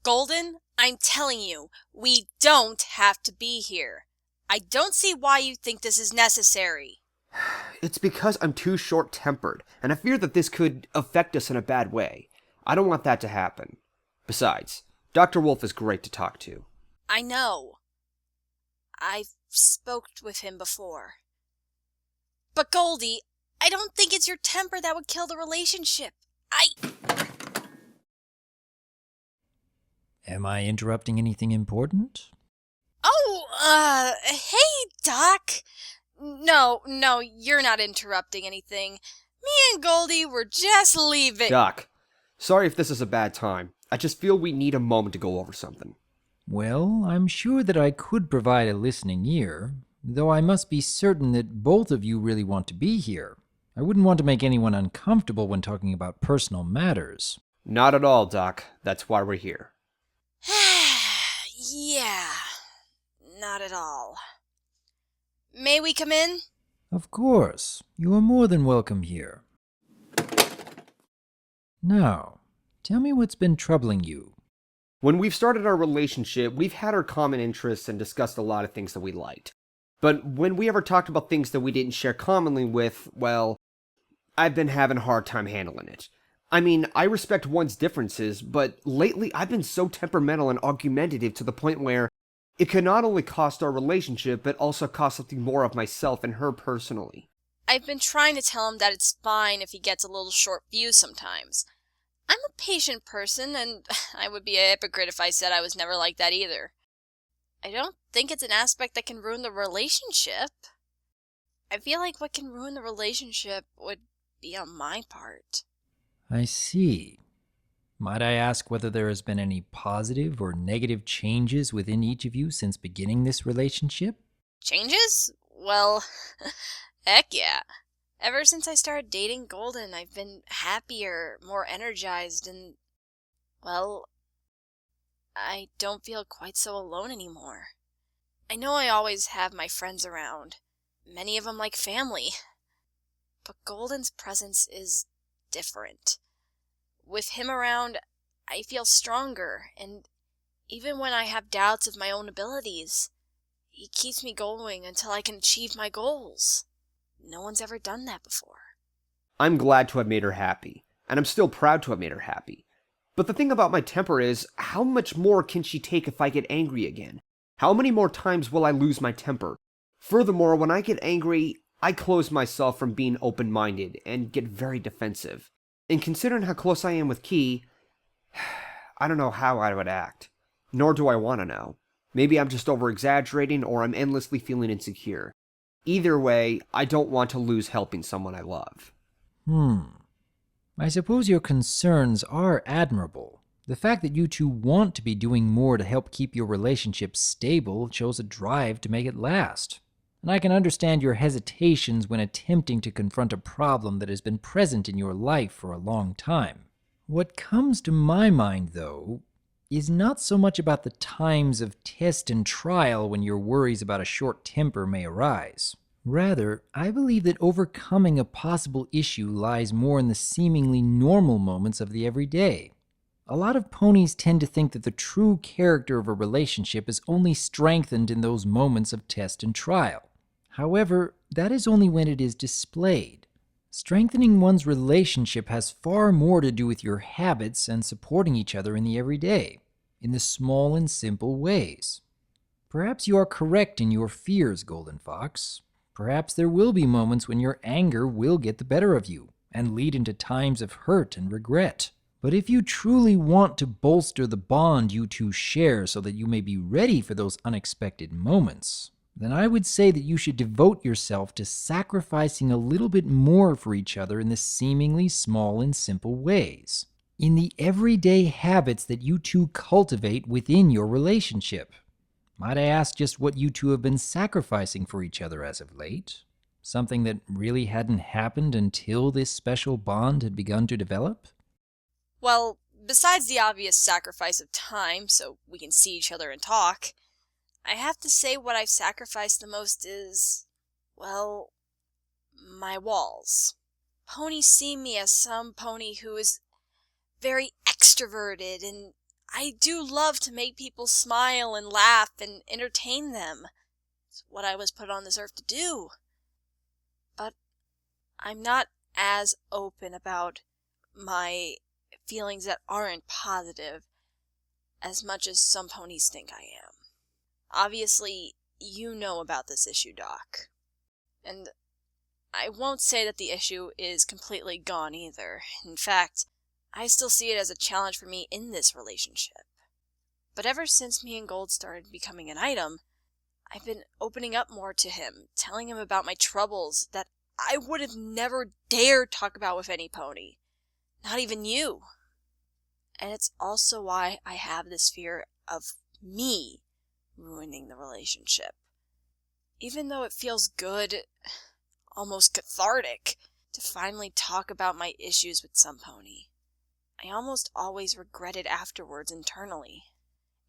Golden, I'm telling you, we don't have to be here. I don't see why you think this is necessary. It's because I'm too short-tempered, and I fear that this could affect us in a bad way. I don't want that to happen. Besides, Dr. Wolf is great to talk to. I know. I've spoke with him before. But Goldie, I don't think it's your temper that would kill the relationship. Am I interrupting anything important? Oh, hey, Doc. No, you're not interrupting anything. Me and Goldie were just leaving. Doc, sorry if this is a bad time. I just feel we need a moment to go over something. Well, I'm sure that I could provide a listening ear, though I must be certain that both of you really want to be here. I wouldn't want to make anyone uncomfortable when talking about personal matters. Not at all, Doc. That's why we're here. Yeah, not at all. May we come in? Of course, you are more than welcome here. Now, tell me what's been troubling you. When we've started our relationship, we've had our common interests and discussed a lot of things that we liked. But when we ever talked about things that we didn't share commonly with, well, I've been having a hard time handling it. I mean, I respect one's differences, but lately I've been so temperamental and argumentative to the point where it could not only cost our relationship, but also cost something more of myself and her personally. I've been trying to tell him that it's fine if he gets a little short fused sometimes. I'm a patient person, and I would be a hypocrite if I said I was never like that either. I don't think it's an aspect that can ruin the relationship. I feel like what can ruin the relationship would be on my part. I see. Might I ask whether there has been any positive or negative changes within each of you since beginning this relationship? Changes? Well, heck yeah. Ever since I started dating Golden, I've been happier, more energized, and, well, I don't feel quite so alone anymore. I know I always have my friends around, many of them like family, but Golden's presence is different. With him around, I feel stronger, and even when I have doubts of my own abilities, he keeps me going until I can achieve my goals. No one's ever done that before. I'm glad to have made her happy, and I'm still proud to have made her happy. But the thing about my temper is, how much more can she take if I get angry again? How many more times will I lose my temper? Furthermore, when I get angry, I close myself from being open-minded and get very defensive. And considering how close I am with Key, I don't know how I would act. Nor do I want to know. Maybe I'm just over-exaggerating, or I'm endlessly feeling insecure. Either way, I don't want to lose helping someone I love. I suppose your concerns are admirable. The fact that you two want to be doing more to help keep your relationship stable shows a drive to make it last. And I can understand your hesitations when attempting to confront a problem that has been present in your life for a long time. What comes to my mind, though, is not so much about the times of test and trial when your worries about a short temper may arise. Rather, I believe that overcoming a possible issue lies more in the seemingly normal moments of the everyday. A lot of ponies tend to think that the true character of a relationship is only strengthened in those moments of test and trial. However, that is only when it is displayed. Strengthening one's relationship has far more to do with your habits and supporting each other in the everyday, in the small and simple ways. Perhaps you are correct in your fears, Golden Fox. Perhaps there will be moments when your anger will get the better of you and lead into times of hurt and regret. But if you truly want to bolster the bond you two share so that you may be ready for those unexpected moments, then I would say that you should devote yourself to sacrificing a little bit more for each other in the seemingly small and simple ways, in the everyday habits that you two cultivate within your relationship. Might I ask just what you two have been sacrificing for each other as of late? Something that really hadn't happened until this special bond had begun to develop? Well, besides the obvious sacrifice of time so we can see each other and talk, I have to say what I've sacrificed the most is, well, my walls. Ponies see me as some pony who is very extroverted, and I do love to make people smile and laugh and entertain them. It's what I was put on this earth to do. But I'm not as open about my feelings that aren't positive as much as some ponies think I am. Obviously, you know about this issue, Doc. And I won't say that the issue is completely gone either. In fact, I still see it as a challenge for me in this relationship. But ever since me and Gold started becoming an item, I've been opening up more to him, telling him about my troubles that I would have never dared talk about with any pony. Not even you. And it's also why I have this fear of me ruining the relationship. Even though it feels good, almost cathartic, to finally talk about my issues with some pony, I almost always regret it afterwards internally.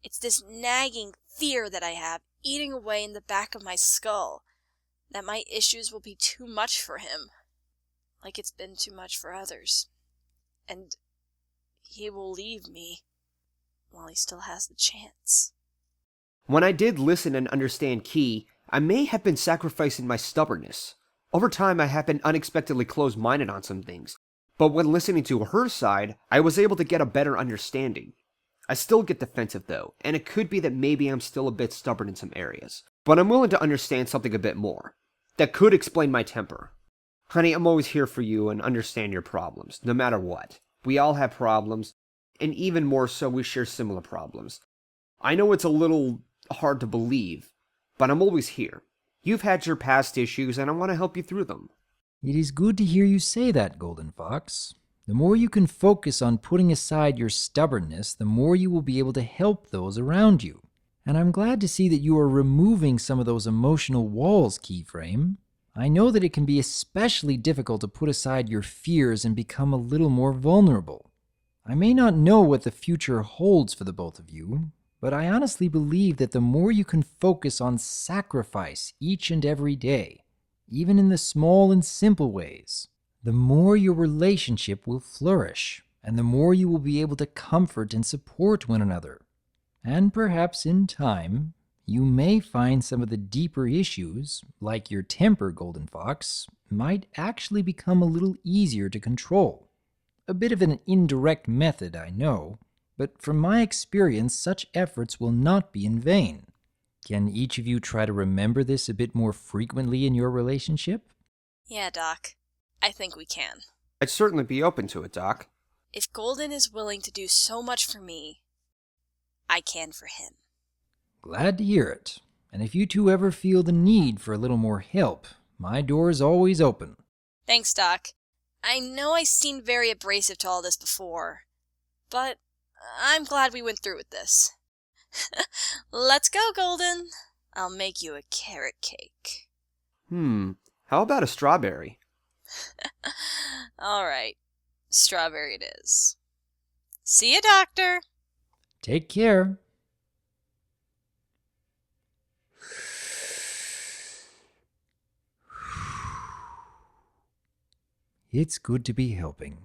It's this nagging fear that I have eating away in the back of my skull, that my issues will be too much for him, like it's been too much for others. And he will leave me while he still has the chance. When I did listen and understand Key, I may have been sacrificing my stubbornness. Over time, I have been unexpectedly closed-minded on some things, but when listening to her side, I was able to get a better understanding. I still get defensive though, and it could be that maybe I'm still a bit stubborn in some areas. But I'm willing to understand something a bit more. That could explain my temper. Honey, I'm always here for you and understand your problems, no matter what. We all have problems, and even more so we share similar problems. I know it's a little hard to believe, but I'm always here. You've had your past issues, and I want to help you through them. It is good to hear you say that, Golden Fox. The more you can focus on putting aside your stubbornness, the more you will be able to help those around you. And I'm glad to see that you are removing some of those emotional walls, Keyframe. I know that it can be especially difficult to put aside your fears and become a little more vulnerable. I may not know what the future holds for the both of you, but I honestly believe that the more you can focus on sacrifice each and every day, even in the small and simple ways, the more your relationship will flourish, and the more you will be able to comfort and support one another. And perhaps in time, you may find some of the deeper issues, like your temper, Golden Fox, might actually become a little easier to control. A bit of an indirect method, I know, but from my experience, such efforts will not be in vain. Can each of you try to remember this a bit more frequently in your relationship? Yeah, Doc. I think we can. I'd certainly be open to it, Doc. If Golden is willing to do so much for me, I can for him. Glad to hear it. And if you two ever feel the need for a little more help, my door is always open. Thanks, Doc. I know I seemed very abrasive to all this before, but I'm glad we went through with this. Let's go, Golden. I'll make you a carrot cake. How about a strawberry? All right. Strawberry it is. See you, Doctor. Take care. It's good to be helping.